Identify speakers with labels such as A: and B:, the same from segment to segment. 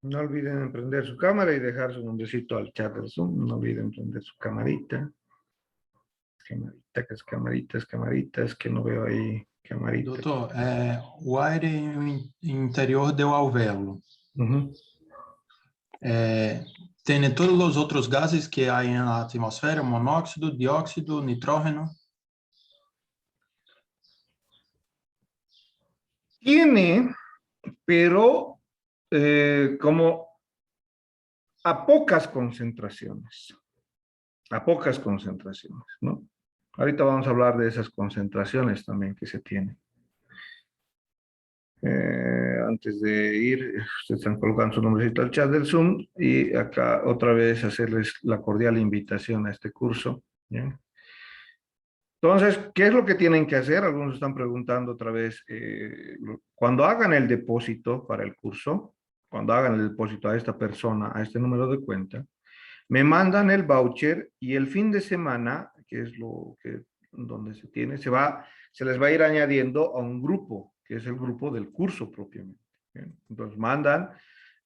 A: No olviden prender su cámara y dejar su nombrecito al chat del Zoom. No olviden prender su camarita. Camarita, que es camarita, es camarita, es que no veo ahí camarita.
B: Doutor, o aire interior do alvéolo tem todos os outros gases que há na atmosfera, monóxido, dióxido, nitrógeno?
A: Tiene, pero como a pocas concentraciones. A pocas concentraciones, ¿no? Ahorita vamos a hablar de esas concentraciones también que se tienen. Antes de ir, ustedes están colgando su nombrecito al chat del Zoom y acá otra vez hacerles la cordial invitación a este curso. ¿Bien? Entonces, ¿qué es lo que tienen que hacer? Algunos están preguntando otra vez, cuando hagan el depósito para el curso, cuando hagan el depósito a esta persona, a este número de cuenta, me mandan el voucher y el fin de semana, que es lo que donde se tiene, se les va a ir añadiendo a un grupo, que es el grupo del curso propiamente. ¿Bien? Entonces mandan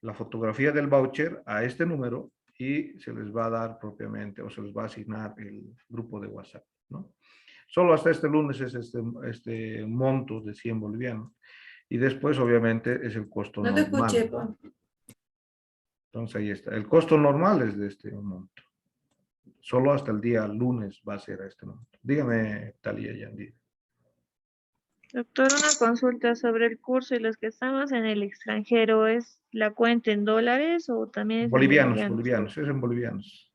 A: la fotografía del voucher a este número y se les va a dar propiamente, o se les va a asignar el grupo de WhatsApp, ¿no? Solo hasta este lunes es este monto de 100 bolivianos. Y después, obviamente, es el costo normal. No te escuché, ¿no? Entonces ahí está. El costo normal es de este monto. Solo hasta el día lunes va a ser a este monto. Dígame, Talía Yandí.
C: Doctor, una consulta sobre el curso y los que estamos en el extranjero, ¿es la cuenta en dólares o también es
A: bolivianos?
C: en
A: Bolivianos, es en bolivianos.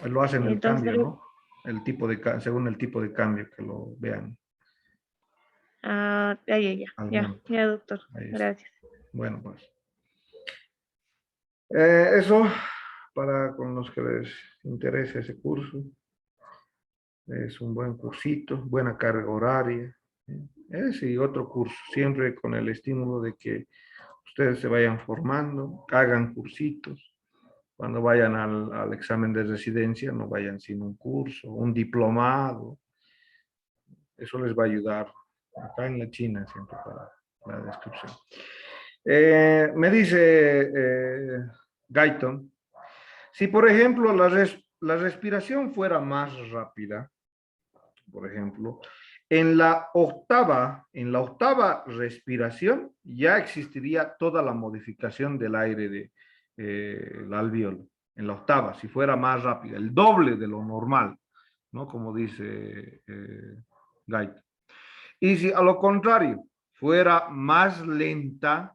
A: Lo hacen el cambio, ¿no? El tipo de, según el tipo de cambio que lo vean.
C: Ah, ya, doctor. Gracias.
A: Bueno, pues. Eso, para con los que les interese ese curso. Es un buen cursito, buena carga horaria. Ese y otro curso, siempre con el estímulo de que ustedes se vayan formando, hagan cursitos. Cuando vayan al examen de residencia, no vayan sin un curso, un diplomado. Eso les va a ayudar acá en la China, siempre para la descripción. Me dice Gaiton, si por ejemplo la respiración fuera más rápida, por ejemplo, en la octava respiración ya existiría toda la modificación del aire del alvéolo. En la octava, si fuera más rápida, el doble de lo normal, ¿no? Como dice Gait. Y si a lo contrario fuera más lenta,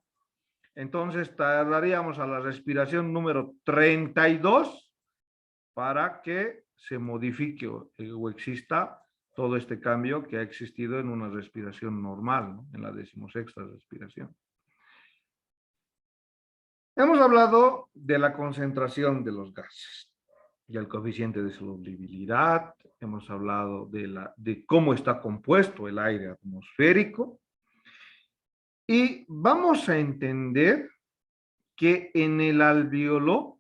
A: entonces tardaríamos a la respiración número 32 para que se modifique o exista todo este cambio que ha existido en una respiración normal, ¿no? En la 16ª respiración. Hemos hablado de la concentración de los gases y el coeficiente de solubilidad. Hemos hablado de cómo está compuesto el aire atmosférico. Y vamos a entender que en el alvéolo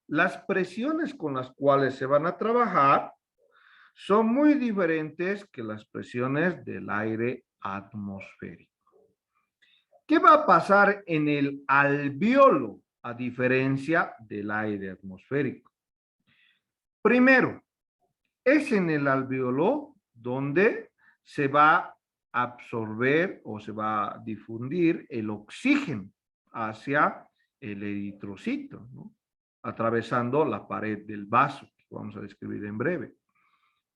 A: las presiones con las cuales se van a trabajar son muy diferentes que las presiones del aire atmosférico. ¿Qué va a pasar en el alvéolo a diferencia del aire atmosférico? Primero, es en el alvéolo donde se va a absorber o se va a difundir el oxígeno hacia el eritrocito, ¿no? Atravesando la pared del vaso, que vamos a describir en breve.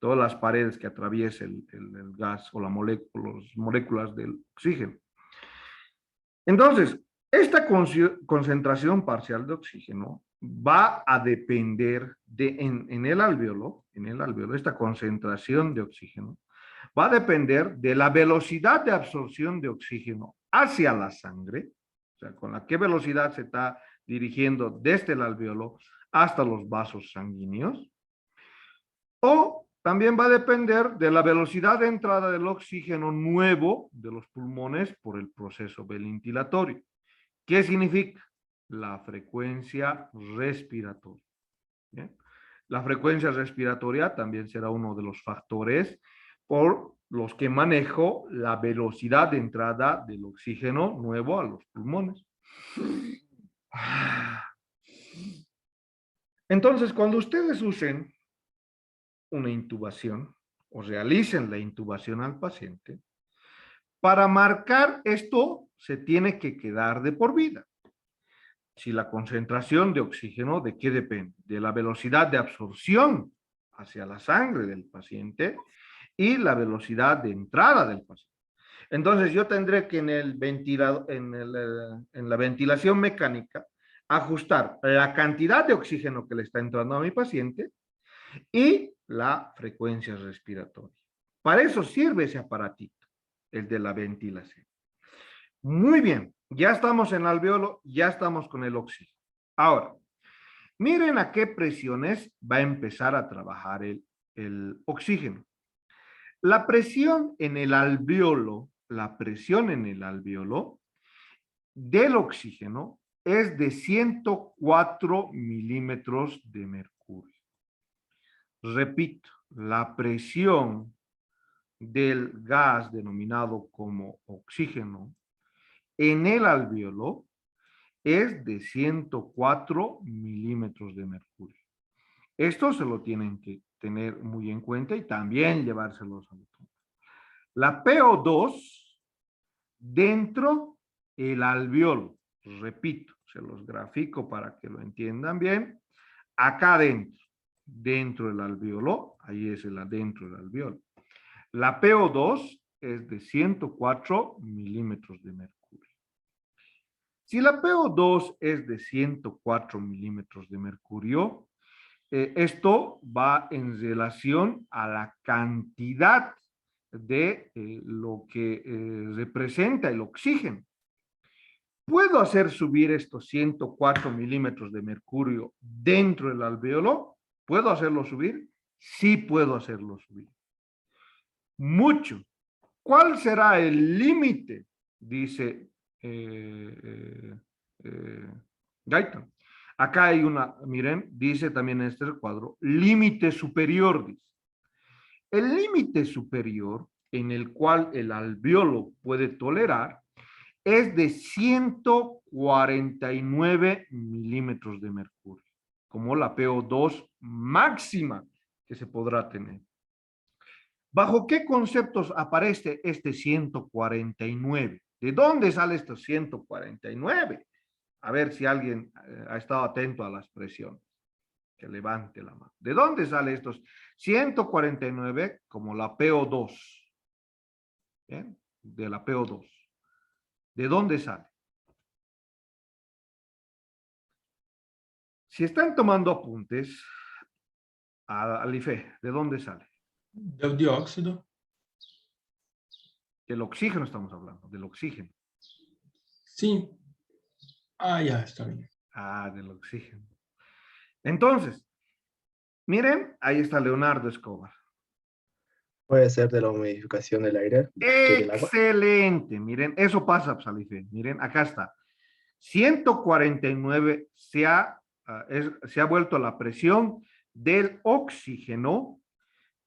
A: Todas las paredes que atraviesa el gas o las moléculas del oxígeno. Entonces, esta concentración parcial de oxígeno va a depender en el alvéolo, esta concentración de oxígeno, va a depender de la velocidad de absorción de oxígeno hacia la sangre, o sea, con la qué velocidad se está dirigiendo desde el alvéolo hasta los vasos sanguíneos, o también va a depender de la velocidad de entrada del oxígeno nuevo de los pulmones por el proceso ventilatorio. ¿Qué significa? La frecuencia respiratoria. ¿Bien? La frecuencia respiratoria también será uno de los factores por los que manejo la velocidad de entrada del oxígeno nuevo a los pulmones. Entonces, cuando ustedes usen una intubación o realicen la intubación al paciente, para marcar esto se tiene que quedar de por vida. Si la concentración de oxígeno, ¿de qué depende? De la velocidad de absorción hacia la sangre del paciente y la velocidad de entrada del paciente. Entonces yo tendré que en la ventilación mecánica ajustar la cantidad de oxígeno que le está entrando a mi paciente y la frecuencia respiratoria. Para eso sirve ese aparatito, el de la ventilación. Muy bien, ya estamos en el alveolo, ya estamos con el oxígeno. Ahora, miren a qué presiones va a empezar a trabajar el oxígeno. La presión en el alveolo, del oxígeno es de 104 milímetros de mercurio. Repito, la presión del gas denominado como oxígeno en el alveolo es de 104 milímetros de mercurio. Esto se lo tienen que tener muy en cuenta y también llevárselos a los. La PO2 dentro el alveolo, repito, se los grafico para que lo entiendan bien, acá dentro del alveolo, ahí es el adentro del alveolo. La PO2 es de 104 milímetros de mercurio. Si la PO2 es de 104 milímetros de mercurio, esto va en relación a la cantidad de lo que representa el oxígeno. ¿Puedo hacer subir estos 104 milímetros de mercurio dentro del alveolo? ¿Puedo hacerlo subir? Sí puedo hacerlo subir. Mucho. ¿Cuál será el límite? Dice Gaitan. Acá hay una, miren, dice también en este cuadro, límite superior, dice. El límite superior en el cual el alveolo puede tolerar es de 149 milímetros de mercurio, como la PO2 máxima que se podrá tener. ¿Bajo qué conceptos aparece este 149? ¿De dónde sale estos 149? A ver si alguien ha estado atento a la expresión. Que levante la mano. ¿De dónde sale estos 149 como la PO2? ¿Bien? De la PO2. ¿De dónde sale? Si están tomando apuntes, Alife, ¿de dónde sale?
B: Del dióxido.
A: Del oxígeno estamos hablando, del oxígeno.
B: Sí. Ah, ya, está bien.
A: Ah, del oxígeno. Entonces, miren, ahí está Leonardo Escobar.
D: Puede ser de la humidificación del aire. Del agua.
A: Excelente, miren, eso pasa, Alife. Miren, acá está. 149 se ha vuelto la presión del oxígeno.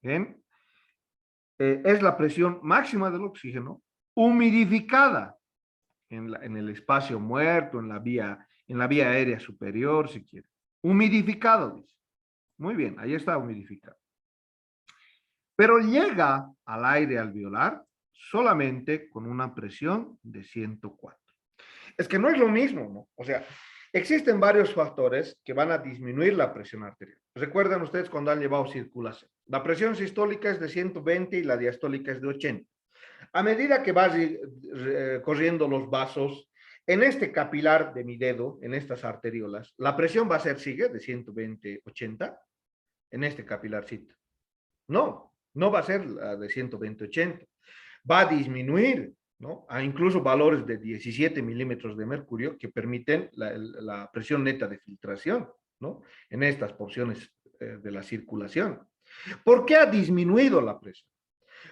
A: ¿Bien? Es la presión máxima del oxígeno humidificada en el espacio muerto, en la vía aérea superior, si quiere. Humidificado, dice. Muy bien, ahí está humidificado. Pero llega al aire alveolar solamente con una presión de 104. Es que no es lo mismo, ¿no? O sea, existen varios factores que van a disminuir la presión arterial. Recuerdan ustedes cuando han llevado circulación. La presión sistólica es de 120 y la diastólica es de 80. A medida que vas corriendo los vasos, en este capilar de mi dedo, en estas arteriolas, la presión va a ser, sigue, de 120-80, en este capilarcito. No, no va a ser la de 120-80. Va a disminuir, ¿no? A incluso valores de 17 milímetros de mercurio que permiten la presión neta de filtración, ¿no? En estas porciones de la circulación. ¿Por qué ha disminuido la presión?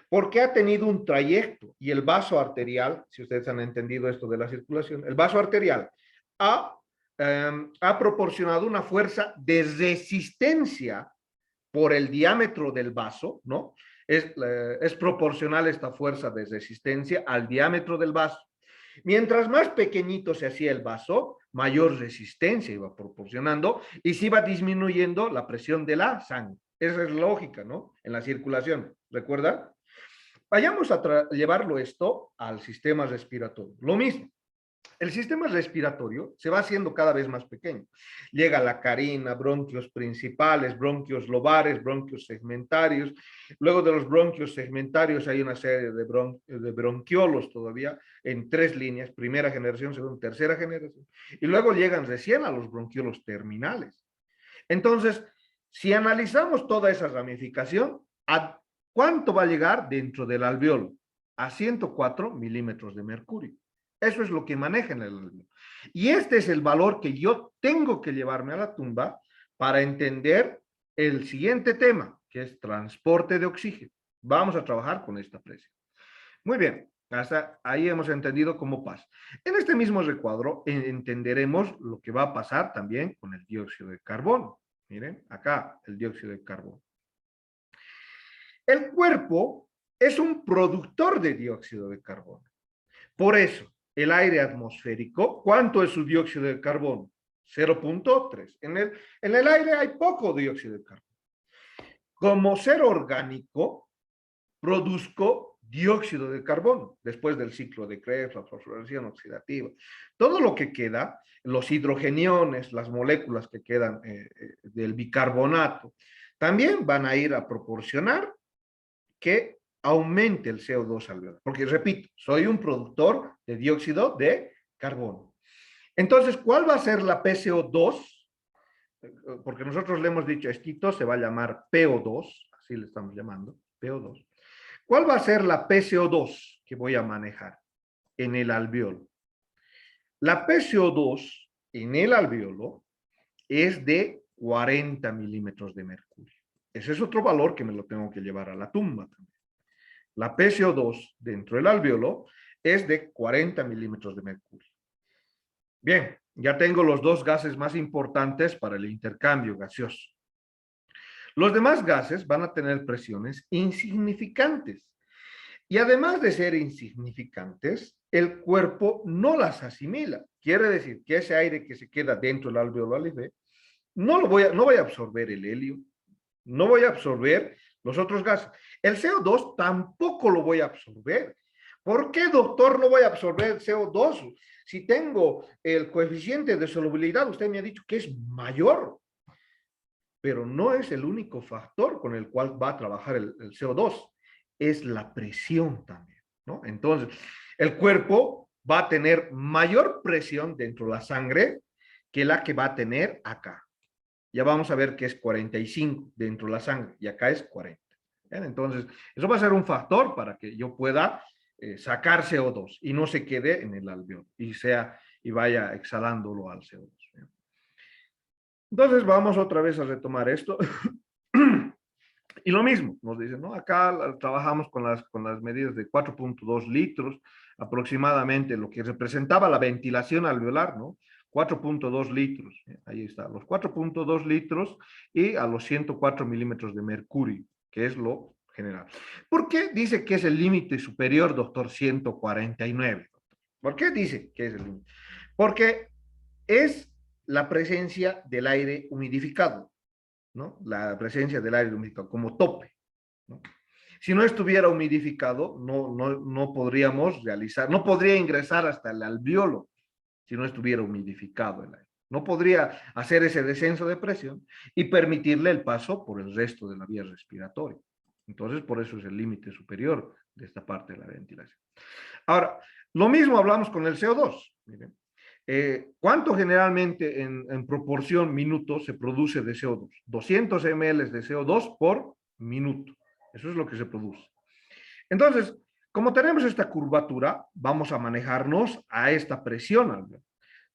A: Porque ha tenido un trayecto y el vaso arterial, si ustedes han entendido esto de la circulación, el vaso arterial ha proporcionado una fuerza de resistencia por el diámetro del vaso, ¿no? Es proporcional esta fuerza de resistencia al diámetro del vaso. Mientras más pequeñito se hacía el vaso, mayor resistencia iba proporcionando y se iba disminuyendo la presión de la sangre. Esa es lógica, ¿no? En la circulación, ¿recuerda? Vayamos a llevarlo esto al sistema respiratorio. Lo mismo. El sistema respiratorio se va haciendo cada vez más pequeño. Llega la carina, bronquios principales, bronquios lobares, bronquios segmentarios. Luego de los bronquios segmentarios hay una serie de bronquiolos todavía en 3 líneas, primera generación, segunda, tercera generación. Y luego llegan recién a los bronquiolos terminales. Entonces, si analizamos toda esa ramificación, ¿a cuánto va a llegar dentro del alveolo? A 104 milímetros de mercurio. Eso es lo que maneja en el alveolo. Y este es el valor que yo tengo que llevarme a la tumba para entender el siguiente tema, que es transporte de oxígeno. Vamos a trabajar con esta presión. Muy bien, hasta ahí hemos entendido cómo pasa. En este mismo recuadro entenderemos lo que va a pasar también con el dióxido de carbono. Miren, acá el dióxido de carbono. El cuerpo es un productor de dióxido de carbono. Por eso, el aire atmosférico, ¿cuánto es su dióxido de carbono? 0.3. En el aire hay poco dióxido de carbono. Como ser orgánico, produzco dióxido de carbono después del ciclo de Krebs, la fosforilación oxidativa. Todo lo que queda, los hidrogeniones, las moléculas que quedan del bicarbonato, también van a ir a proporcionar que aumente el CO2 alveolar. Porque, repito, soy un productor de dióxido de carbono. Entonces, ¿cuál va a ser la PCO2? Porque nosotros le hemos dicho, esto se va a llamar PO2, así le estamos llamando, PO2. ¿Cuál va a ser la PCO2 que voy a manejar en el alveolo? La PCO2 en el alveolo es de 40 milímetros de mercurio. Ese es otro valor que me lo tengo que llevar a la tumba también. La PCO2 dentro del alveolo es de 40 milímetros de mercurio. Bien, ya tengo los 2 gases más importantes para el intercambio gaseoso. Los demás gases van a tener presiones insignificantes. Y además de ser insignificantes, el cuerpo no las asimila. Quiere decir que ese aire que se queda dentro del alveolo no voy a absorber el helio, no voy a absorber los otros gases. El CO2 tampoco lo voy a absorber. ¿Por qué, doctor, no voy a absorber el CO2? Si tengo el coeficiente de solubilidad, usted me ha dicho que es mayor, pero no es el único factor con el cual va a trabajar el CO2, es la presión también, ¿no? Entonces, el cuerpo va a tener mayor presión dentro de la sangre que la que va a tener acá. Ya vamos a ver que es 45 dentro de la sangre y acá es 40. ¿Bien? Entonces, eso va a ser un factor para que yo pueda sacar CO2 y no se quede en el alveolo y vaya exhalándolo al CO2. ¿Bien? Entonces, vamos otra vez a retomar esto. Y lo mismo, nos dicen, ¿no? Acá trabajamos con las medidas de 4.2 litros, aproximadamente lo que representaba la ventilación alveolar, ¿no? 4.2 litros, ahí está, los 4.2 litros y a los 104 milímetros de mercurio, que es lo general. ¿Por qué dice que es el límite superior, doctor, 149? ¿Por qué dice que es el límite? Porque es la presencia del aire humidificado, ¿no? La presencia del aire humidificado como tope, ¿no? Si no estuviera humidificado, no podríamos realizar, no podría ingresar hasta el alveolo si no estuviera humidificado el aire. No podría hacer ese descenso de presión y permitirle el paso por el resto de la vía respiratoria. Entonces, por eso es el límite superior de esta parte de la ventilación. Ahora, lo mismo hablamos con el CO2. Miren. ¿Cuánto generalmente en proporción minuto se produce de CO2? 200 ml de CO2 por minuto. Eso es lo que se produce. Entonces, como tenemos esta curvatura, vamos a manejarnos a esta presión alveolar.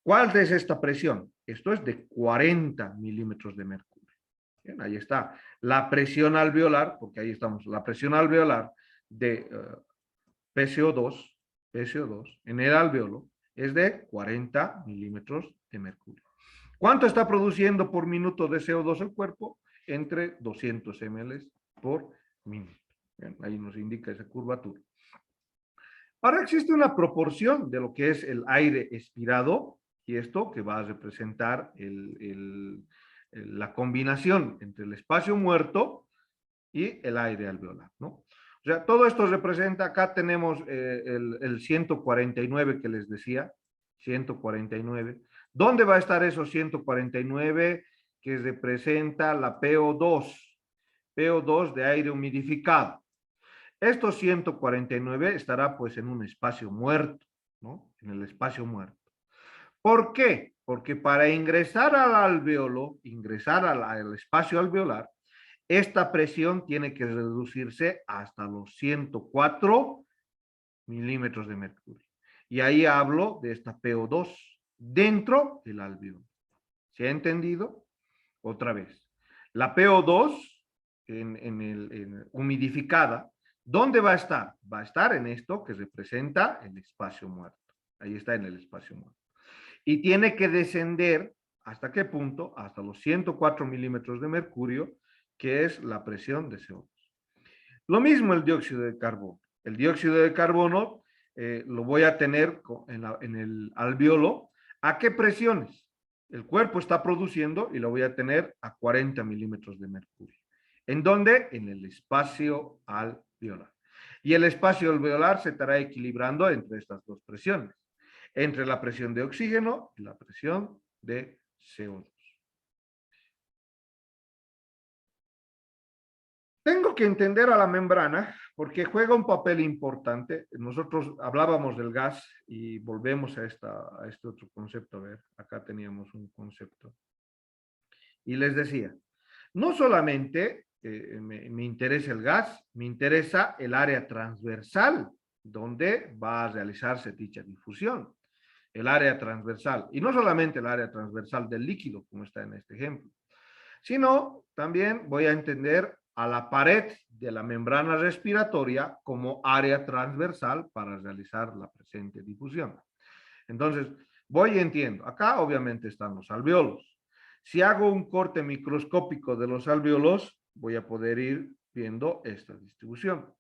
A: ¿Cuál es esta presión? Esto es de 40 milímetros de mercurio. Bien, ahí está. La presión alveolar, porque ahí estamos, la presión alveolar de PCO2 en el alveolo es de 40 milímetros de mercurio. ¿Cuánto está produciendo por minuto de CO2 el cuerpo? Entre 200 ml por minuto. Bien, ahí nos indica esa curvatura. Ahora existe una proporción de lo que es el aire expirado y esto que va a representar la combinación entre el espacio muerto y el aire alveolar, ¿no? O sea, todo esto representa, acá tenemos el 149 que les decía, 149. ¿Dónde va a estar esos 149 que representa la PO2? PO2 de aire humidificado. Estos 149 estará pues en un espacio muerto, ¿no? En el espacio muerto. ¿Por qué? Porque para ingresar al alveolo, ingresar al espacio alveolar, esta presión tiene que reducirse hasta los 104 milímetros de mercurio. Y ahí hablo de esta PO2 dentro del alveolo. ¿Se ha entendido? Otra vez. La PO2 humidificada, ¿dónde va a estar? Va a estar en esto que representa el espacio muerto. Ahí está en el espacio muerto. Y tiene que descender, ¿hasta qué punto? Hasta los 104 milímetros de mercurio, que es la presión de CO2. Lo mismo el dióxido de carbono. El dióxido de carbono lo voy a tener en el alveolo. ¿A qué presiones? El cuerpo está produciendo y lo voy a tener a 40 milímetros de mercurio. ¿En dónde? En el espacio alveolar. Y el espacio alveolar se estará equilibrando entre estas dos presiones, entre la presión de oxígeno y la presión de CO2. Tengo que entender a la membrana porque juega un papel importante. Nosotros hablábamos del gas y volvemos a este otro concepto. A ver, acá teníamos un concepto. Y les decía, no solamente me interesa el gas, me interesa el área transversal donde va a realizarse dicha difusión. El área transversal. Y no solamente el área transversal del líquido, como está en este ejemplo, sino también voy a entender a la pared de la membrana respiratoria como área transversal para realizar la presente difusión. Entonces, voy y entiendo. Acá obviamente están los alveolos. Si hago un corte microscópico de los alveolos, voy a poder ir viendo esta distribución.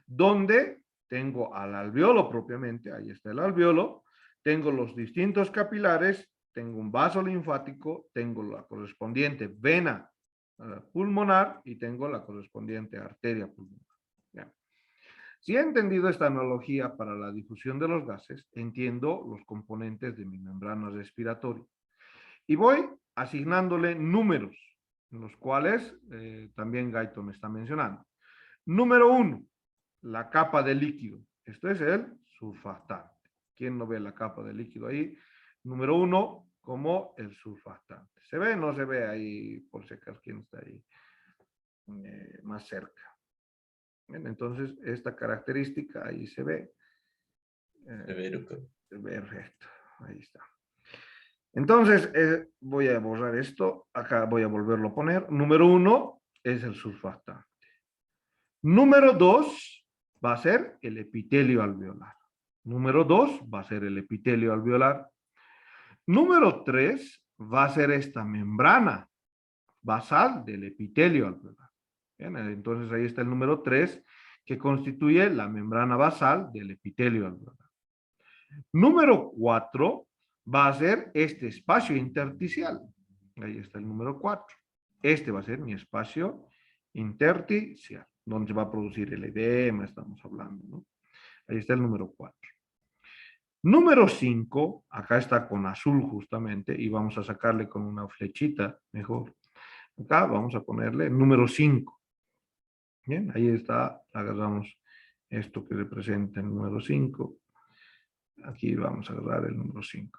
A: Donde tengo al alveolo propiamente, ahí está el alveolo, tengo los distintos capilares, tengo un vaso linfático, tengo la correspondiente vena pulmonar y tengo la correspondiente arteria pulmonar. Bien. Si he entendido esta analogía para la difusión de los gases, entiendo los componentes de mi membrana respiratoria. Y voy asignándole números, en los cuales también Gaito me está mencionando. Número 1, la capa de líquido. Esto es el surfactante. ¿Quién no ve la capa de líquido ahí? Número 1, como el surfactante. ¿Se ve? No se ve ahí, por si acaso, quién está ahí más cerca. Bien, entonces, esta característica ahí se ve. Perfecto, ahí está. Entonces, voy a borrar esto. Acá voy a volverlo a poner. Número 1 es el surfactante. Número 2 va a ser el epitelio alveolar. Número 2 va a ser el epitelio alveolar. Número 3 va a ser esta membrana basal del epitelio alveolar. Bien, entonces ahí está el número 3 que constituye la membrana basal del epitelio alveolar. Número 4 va a ser este espacio intersticial. Ahí está el número 4. Este va a ser mi espacio intersticial, donde se va a producir el edema, estamos hablando, ¿no? Ahí está el número 4. Número 5, acá está con azul justamente, y vamos a sacarle con una flechita mejor. Acá vamos a ponerle número 5. Bien, ahí está, agarramos esto que representa el número 5. Aquí vamos a agarrar el número 5.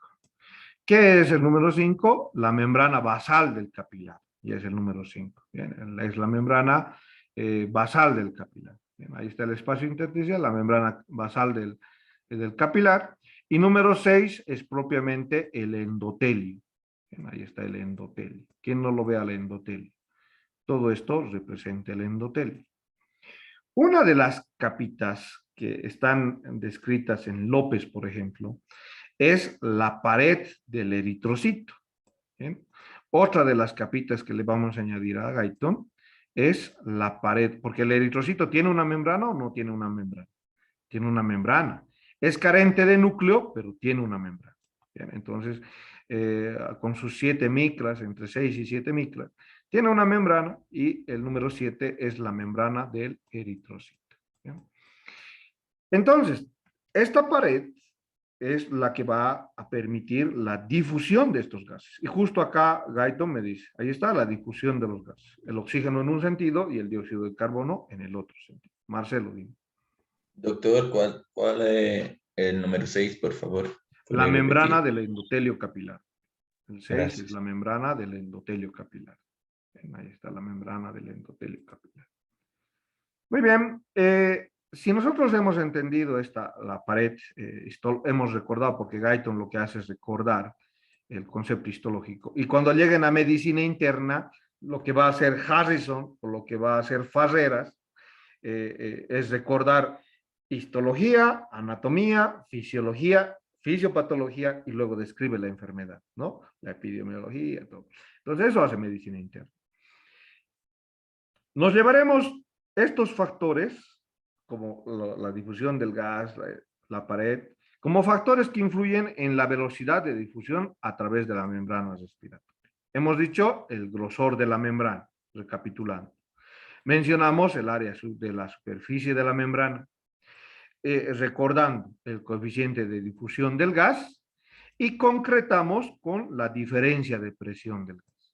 A: ¿Qué es el número 5? La membrana basal del capilar, y es el número 5. Bien, es la membrana basal del capilar. Bien, ahí está el espacio intersticial, la membrana basal del capilar. Y número 6 es propiamente el endotelio. Bien, ahí está el endotelio. ¿Quién no lo ve al endotelio? Todo esto representa el endotelio. Una de las capitas que están descritas en López, por ejemplo, es la pared del eritrocito. ¿Bien? Otra de las capitas que le vamos a añadir a Guyton es la pared, porque el eritrocito tiene una membrana o no tiene una membrana. Tiene una membrana. Es carente de núcleo, pero tiene una membrana. Bien, entonces, con sus 7 micras, entre 6 y 7 micras, tiene una membrana y el número 7 es la membrana del eritrocito. Bien. Entonces, esta pared es la que va a permitir la difusión de estos gases. Y justo acá Guyton me dice, ahí está la difusión de los gases. El oxígeno en un sentido y el dióxido de carbono en el otro sentido. Marcelo, dime.
E: Doctor, ¿cuál es el número 6, por favor?
A: La
E: ¿Puede
A: membrana
E: repetir?
A: del endotelio capilar. El 6 es
E: Gracias.
A: la membrana del endotelio capilar. Bien, ahí está la membrana del endotelio capilar. Muy bien. Si nosotros hemos entendido la pared, hemos recordado, porque Guyton lo que hace es recordar el concepto histológico. Y cuando lleguen a medicina interna, lo que va a hacer Harrison o lo que va a hacer Farreras es recordar histología, anatomía, fisiología, fisiopatología y luego describe la enfermedad, ¿no? La epidemiología, todo. Entonces eso hace medicina interna. Nos llevaremos estos factores, como la difusión del gas, la pared, como factores que influyen en la velocidad de difusión a través de la membrana respiratoria. Hemos dicho el grosor de la membrana, recapitulando. Mencionamos el área de la superficie de la membrana, recordando el coeficiente de difusión del gas y concretamos con la diferencia de presión del gas.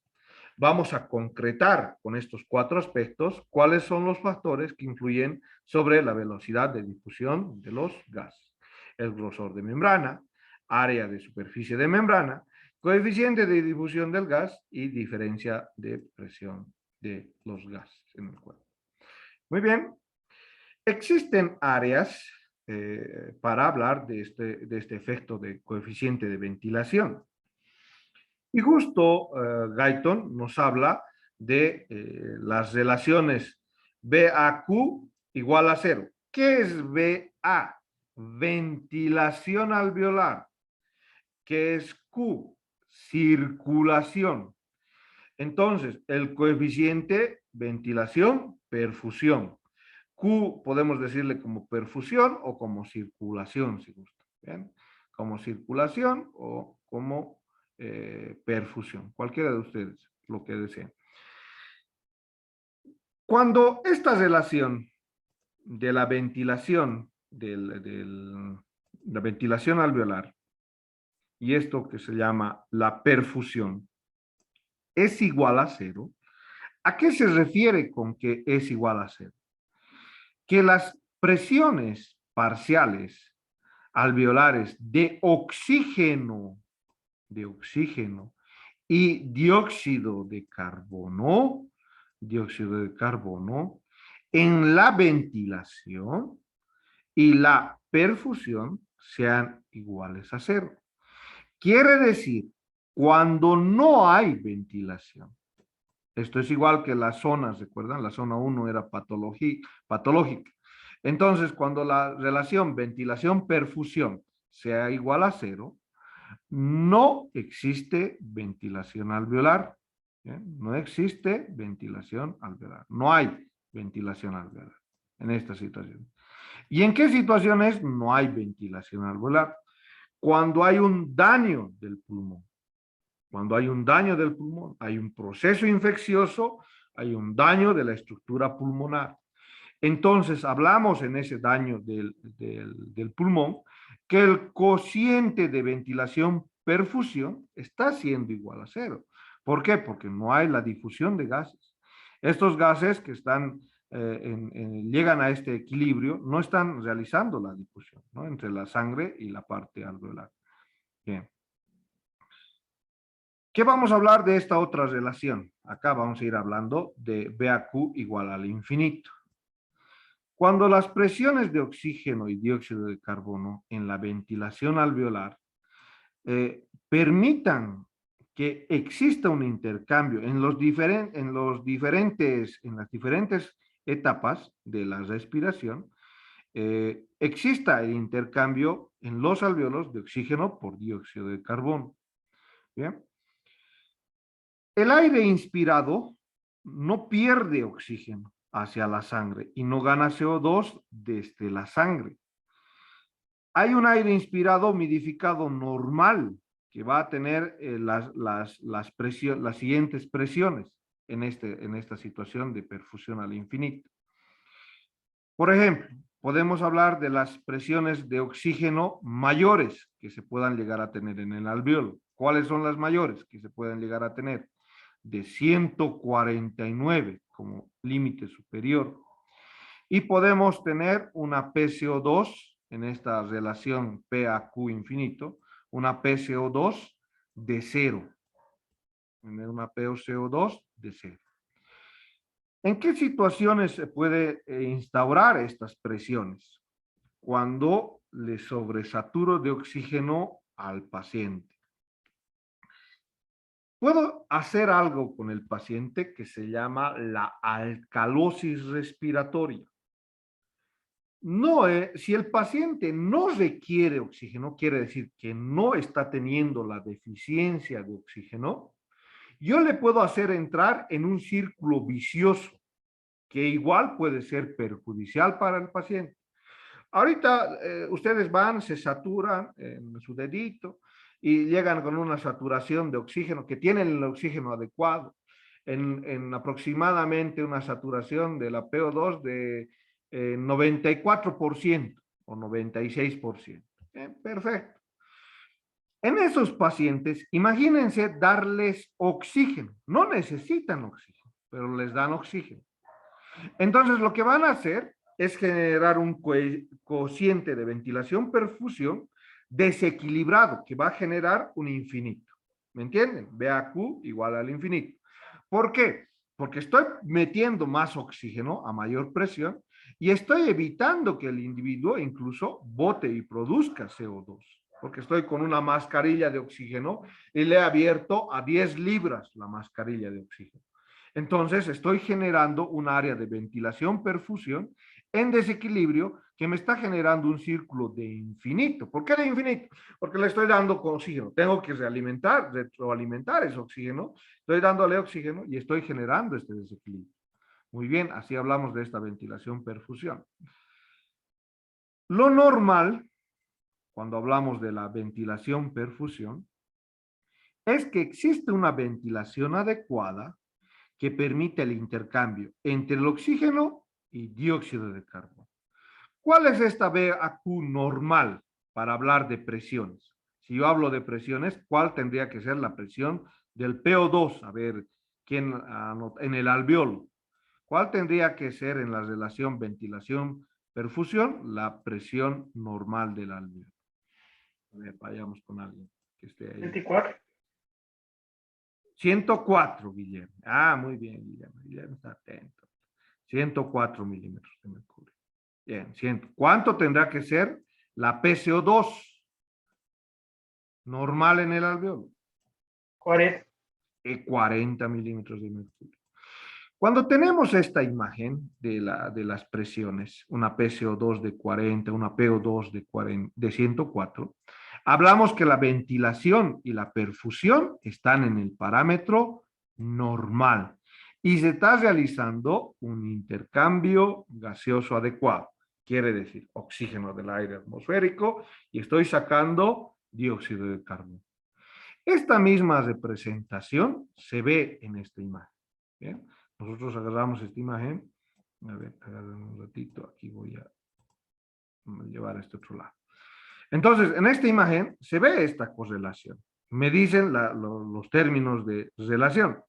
A: Vamos a concretar con estos 4 aspectos cuáles son los factores que influyen sobre la velocidad de difusión de los gases. El grosor de membrana, área de superficie de membrana, coeficiente de difusión del gas y diferencia de presión de los gases en el cuerpo. Muy bien. Existen áreas para hablar de este efecto de coeficiente de ventilación. Y justo Guyton nos habla de las relaciones BAQ igual a 0. ¿Qué es BA? Ventilación alveolar. ¿Qué es Q? Circulación. Entonces, el coeficiente ventilación, perfusión. Q podemos decirle como perfusión o como circulación, si gusta. ¿Bien? Como circulación o como perfusión. Cualquiera de ustedes, lo que deseen. Cuando esta relación de la ventilación, la ventilación alveolar y esto que se llama la perfusión es igual a 0, ¿a qué se refiere con que es igual a 0? Que las presiones parciales alveolares de oxígeno y dióxido de carbono en la ventilación y la perfusión sean iguales a 0. Quiere decir, cuando no hay ventilación, esto es igual que las zonas, ¿recuerdan? La zona 1 era patológica. Entonces, cuando la relación ventilación-perfusión sea igual a 0, no existe ventilación alveolar. ¿Bien? No existe ventilación alveolar. No hay ventilación alveolar en esta situación. ¿Y en qué situaciones no hay ventilación alveolar? Cuando hay un daño del pulmón. Cuando hay un daño del pulmón, hay un proceso infeccioso, hay un daño de la estructura pulmonar. Entonces, hablamos en ese daño del pulmón que el cociente de ventilación-perfusión está siendo igual a 0. ¿Por qué? Porque no hay la difusión de gases. Estos gases que están, llegan a este equilibrio no están realizando la difusión, ¿no? Entre la sangre y la parte alveolar. Bien. ¿Qué vamos a hablar de esta otra relación? Acá vamos a ir hablando de BAQ igual al infinito. Cuando las presiones de oxígeno y dióxido de carbono en la ventilación alveolar permitan que exista un intercambio en las diferentes etapas de la respiración, exista el intercambio en los alveolos de oxígeno por dióxido de carbono. ¿Bien? El aire inspirado no pierde oxígeno hacia la sangre y no gana CO2 desde la sangre. Hay un aire inspirado humidificado normal que va a tener las siguientes presiones en esta situación de perfusión al infinito. Por ejemplo, podemos hablar de las presiones de oxígeno mayores que se puedan llegar a tener en el alveolo. ¿Cuáles son las mayores que se pueden llegar a tener? De 149 como límite superior. Y podemos tener una PCO2 en esta relación P a Q infinito, una PCO2 de 0. Una PCO2 de 0. ¿En qué situaciones se puede instaurar estas presiones? Cuando le sobresaturo de oxígeno al paciente. Puedo hacer algo con el paciente que se llama la alcalosis respiratoria. No, si el paciente no requiere oxígeno, quiere decir que no está teniendo la deficiencia de oxígeno, yo le puedo hacer entrar en un círculo vicioso que igual puede ser perjudicial para el paciente. Ahorita ustedes van, se saturan en su dedito y llegan con una saturación de oxígeno, que tienen el oxígeno adecuado, en aproximadamente una saturación de la PO2 de 94% o 96%. Perfecto. En esos pacientes, imagínense darles oxígeno. No necesitan oxígeno, pero les dan oxígeno. Entonces, lo que van a hacer es generar un cociente de ventilación-perfusión desequilibrado, que va a generar un infinito. ¿Me entienden? BAQ igual al infinito. ¿Por qué? Porque estoy metiendo más oxígeno a mayor presión y estoy evitando que el individuo incluso bote y produzca CO2, porque estoy con una mascarilla de oxígeno y le he abierto a 10 libras la mascarilla de oxígeno. Entonces estoy generando un área de ventilación-perfusión en desequilibrio que me está generando un círculo de infinito. ¿Por qué de infinito? Porque le estoy dando oxígeno. Tengo que retroalimentar ese oxígeno. Estoy dándole oxígeno y estoy generando este desequilibrio. Muy bien, así hablamos de esta ventilación-perfusión. Lo normal, cuando hablamos de la ventilación-perfusión, es que existe una ventilación adecuada que permite el intercambio entre el oxígeno y dióxido de carbono. ¿Cuál es esta BAQ normal para hablar de presiones? Si yo hablo de presiones, ¿cuál tendría que ser la presión del PO2? A ver, ¿quién anota? En el alveolo. ¿Cuál tendría que ser en la relación ventilación-perfusión? La presión normal del alveolo. A ver, vayamos con alguien que esté ahí.
F: 24.
A: 104, Guillermo. Ah, muy bien, Guillermo. Guillermo está atento. 104 milímetros de mercurio. Bien, 100. ¿Cuánto tendrá que ser la PCO2 normal en el alveolo?
F: 40.
A: 40 milímetros de mercurio. Cuando tenemos esta imagen de las presiones, una PCO2 de 40, una PO2 de 104, hablamos que la ventilación y la perfusión están en el parámetro normal y se está realizando un intercambio gaseoso adecuado. Quiere decir oxígeno del aire atmosférico y estoy sacando dióxido de carbono. Esta misma representación se ve en esta imagen. ¿Bien? Nosotros agarramos esta imagen. A ver, agarren un ratito. Aquí voy a llevar a este otro lado. Entonces, en esta imagen se ve esta correlación. Me dicen los términos de relación.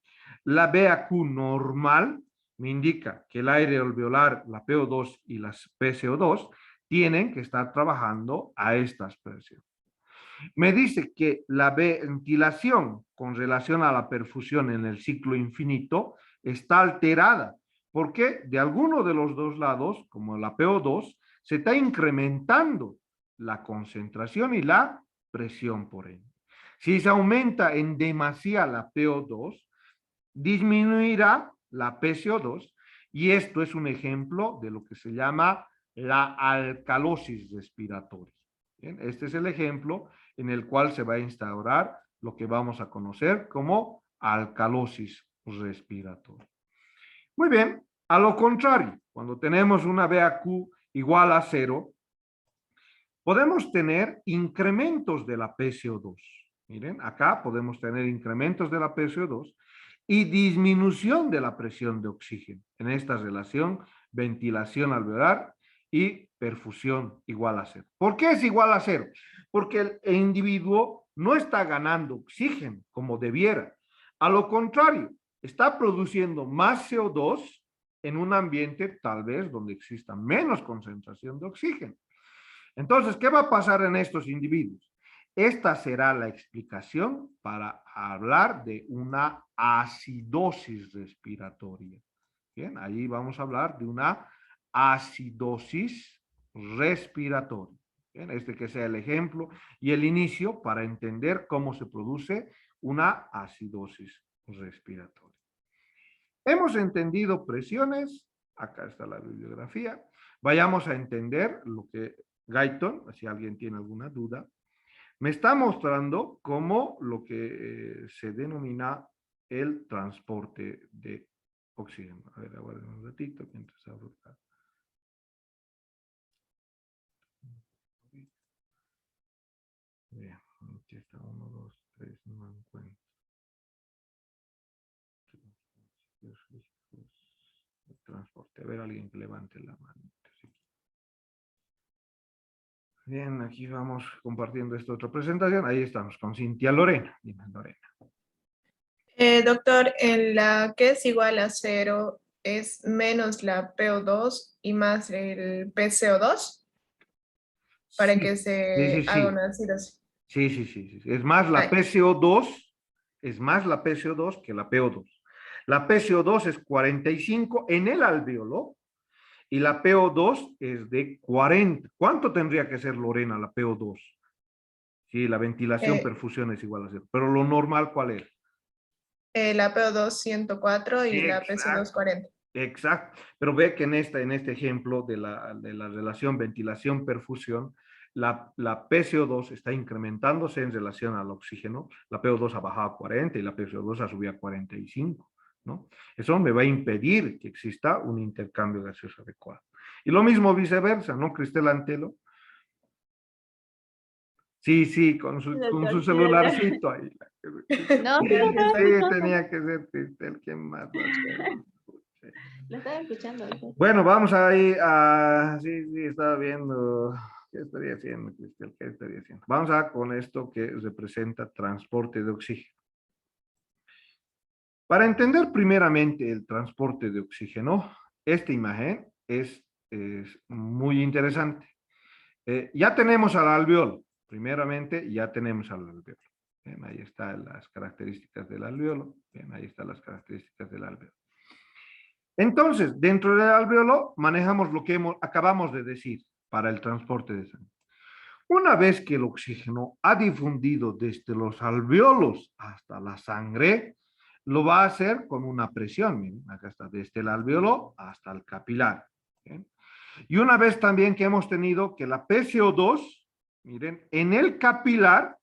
A: La BAQ normal me indica que el aire alveolar, la PO2 y las PCO2 tienen que estar trabajando a estas presiones. Me dice que la ventilación con relación a la perfusión en el ciclo infinito está alterada, porque de alguno de los dos lados, como la PO2, se está incrementando la concentración y la presión por ende. Si se aumenta en demasía la PO2, disminuirá la PCO2 y esto es un ejemplo de lo que se llama la alcalosis respiratoria. ¿Bien? Este es el ejemplo en el cual se va a instaurar lo que vamos a conocer como alcalosis respiratoria. Muy bien, a lo contrario, cuando tenemos una VAQ igual a 0, podemos tener incrementos de la PCO2. Miren, acá podemos tener incrementos de la PCO2 y disminución de la presión de oxígeno en esta relación ventilación alveolar y perfusión igual a 0. ¿Por qué es igual a 0? Porque el individuo no está ganando oxígeno como debiera. A lo contrario, está produciendo más CO2 en un ambiente tal vez donde exista menos concentración de oxígeno. Entonces, ¿qué va a pasar en estos individuos? Esta será la explicación para hablar de una acidosis respiratoria. Bien, ahí vamos a hablar de una acidosis respiratoria. Bien, este que sea el ejemplo y el inicio para entender cómo se produce una acidosis respiratoria. Hemos entendido presiones, acá está la bibliografía. Vayamos a entender lo que Guyton, si alguien tiene alguna duda, me está mostrando cómo lo que se denomina el transporte de oxígeno. A ver, aguarden un ratito mientras abro acá. Bien, aquí está 1, 2, 3, no me encuentro. El transporte. A ver, alguien que levante la mano. Bien, aquí vamos compartiendo esta otra presentación. Ahí estamos con Cintia Lorena. Dime, Lorena.
F: Doctor, en la que es igual a 0 es menos la PO2 y más el PCO2 para
A: Sí,
F: que se haga una acidosis.
A: Sí. Es más la PCO2, es más la PCO2 que la PO2. La PCO2 es 45 en el alveolo y la PO2 es de 40. ¿Cuánto tendría que ser, Lorena, la PO2? Sí, la ventilación, perfusión es igual a 0. Pero lo normal, ¿cuál es?
F: La PO2 104 y la PCO2 40.
A: Exacto. Pero ve que en este ejemplo de la relación ventilación-perfusión, la PCO2 está incrementándose en relación al oxígeno. La PO2 ha bajado a 40 y la PCO2 ha subido a 45. ¿No? Eso me va a impedir que exista un intercambio gaseoso adecuado. Y lo mismo viceversa, ¿no, Cristela Antelo? Sí, con su celularcito ahí.
G: No,
A: Sí, tenía que ser Cristel, ¿quién más va a ser?
G: lo estaba escuchando.
A: Bueno, vamos ahí a... Sí, estaba viendo... ¿Qué estaría haciendo, Cristel? ¿Qué estaría haciendo? Vamos a con esto que representa transporte de oxígeno. Para entender primeramente el transporte de oxígeno, esta imagen es muy interesante. Ya tenemos al alveolo. Primeramente, ya tenemos al alveolo. Bien, ahí están las características del alveolo. Bien, ahí están las características del alveolo. Entonces, dentro del alveolo manejamos lo que acabamos de decir para el transporte de sangre. Una vez que el oxígeno ha difundido desde los alveolos hasta la sangre, lo va a hacer con una presión. Miren, acá está, desde el alveolo hasta el capilar. ¿Bien? Y una vez también que hemos tenido que la PCO2, miren, en el capilar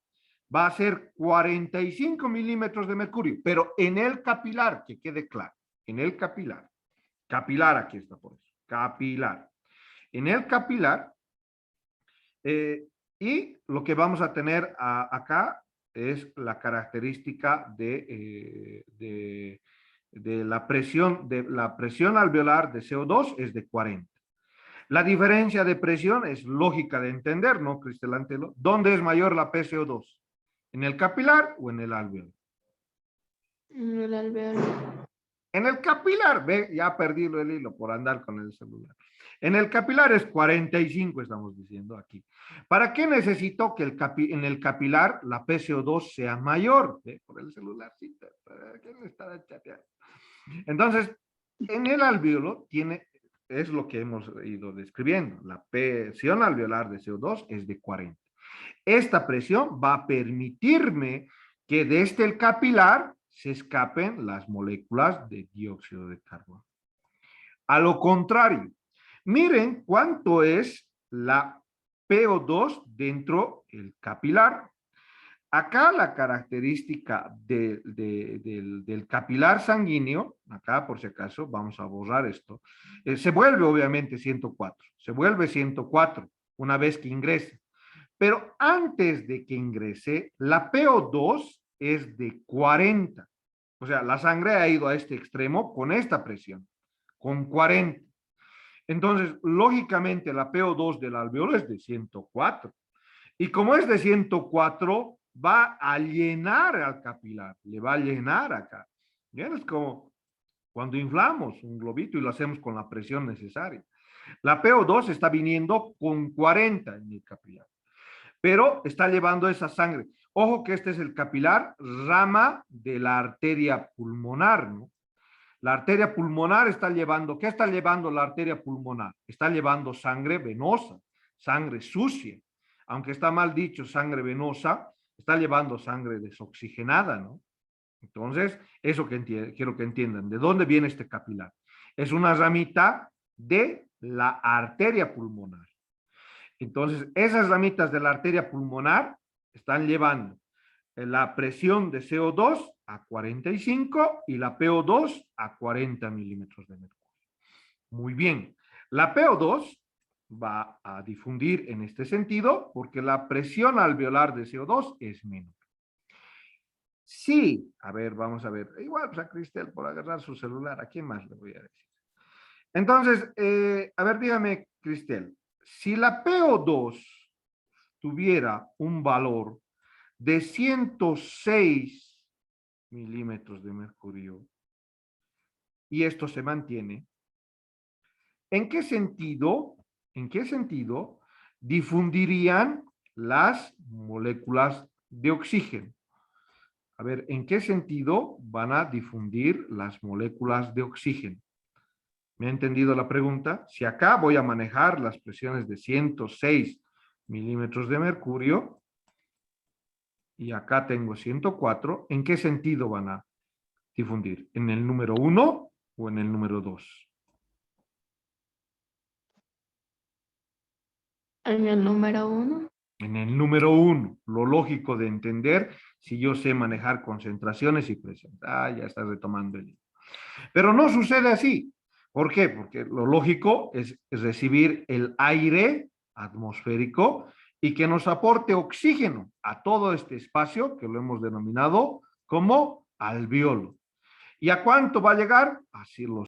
A: va a ser 45 milímetros de mercurio, pero en el capilar, que quede claro, en el capilar. Capilar, aquí está por eso, capilar. En el capilar, y lo que vamos a tener acá es la característica de la presión alveolar de CO2 es de 40. La diferencia de presión es lógica de entender, ¿no, Cristel Antelo? ¿Dónde es mayor la PCO2? ¿En el capilar o en el alveolo?
G: En el alveolo.
A: En el capilar, ve, ya perdí el hilo por andar con el celular. En el capilar es 45, estamos diciendo aquí. ¿Para qué necesito que en el capilar la PCO2 sea mayor? ¿Ve? Por el celularcito. ¿Quién le está chateando? Entonces, en el alveolo es lo que hemos ido describiendo. La presión alveolar de CO2 es de 40. Esta presión va a permitirme que desde el capilar se escapen las moléculas de dióxido de carbono. A lo contrario, miren cuánto es la PO2 dentro del capilar. acá la característica del capilar sanguíneo, acá por si acaso, vamos a borrar esto, se vuelve obviamente 104, se vuelve 104 una vez que ingrese. Pero antes de que ingrese, la PO2 es de 40. O sea, la sangre ha ido a este extremo con esta presión, con 40. Entonces, lógicamente, la PO2 del alveolo es de 104. Y como es de 104, va a llenar al capilar, le va a llenar acá. ¿Bien? Es como cuando inflamos un globito y lo hacemos con la presión necesaria. La PO2 está viniendo con 40 en el capilar, pero está llevando esa sangre. Ojo que este es el capilar rama de la arteria pulmonar, ¿no? La arteria pulmonar está llevando, ¿qué está llevando la arteria pulmonar? Está llevando sangre venosa, sangre sucia. Aunque está mal dicho sangre venosa, está llevando sangre desoxigenada, ¿no? Entonces, eso que quiero que entiendan. ¿De dónde viene este capilar? Es una ramita de la arteria pulmonar. Entonces, esas ramitas de la arteria pulmonar están llevando la presión de CO2 a 45 y la PO2 a 40 milímetros de mercurio. Muy bien. La PO2 va a difundir en este sentido porque la presión alveolar de CO2 es menor. Sí, a ver, vamos a ver. Igual, pues a Cristel por agarrar su celular, ¿a quién más le voy a decir? Entonces, a ver, dígame, Cristel, si la PO2 tuviera un valor de 106 milímetros de mercurio y esto se mantiene, ¿en qué sentido difundirían las moléculas de oxígeno? A ver, ¿en qué sentido van a difundir las moléculas de oxígeno? ¿Me ha entendido la pregunta? Si acá voy a manejar las presiones de 106 milímetros de mercurio y acá tengo 104, ¿en qué sentido van a difundir? ¿En el número 1 o en el número 2?
G: En el número 1.
A: En el número 1, lo lógico de entender si yo sé manejar concentraciones y presiones. Ah, ya está retomando el hilo. Pero no sucede así. ¿Por qué? Porque lo lógico es recibir el aire atmosférico y que nos aporte oxígeno a todo este espacio que lo hemos denominado como alveolo. ¿Y a cuánto va a llegar? Así lo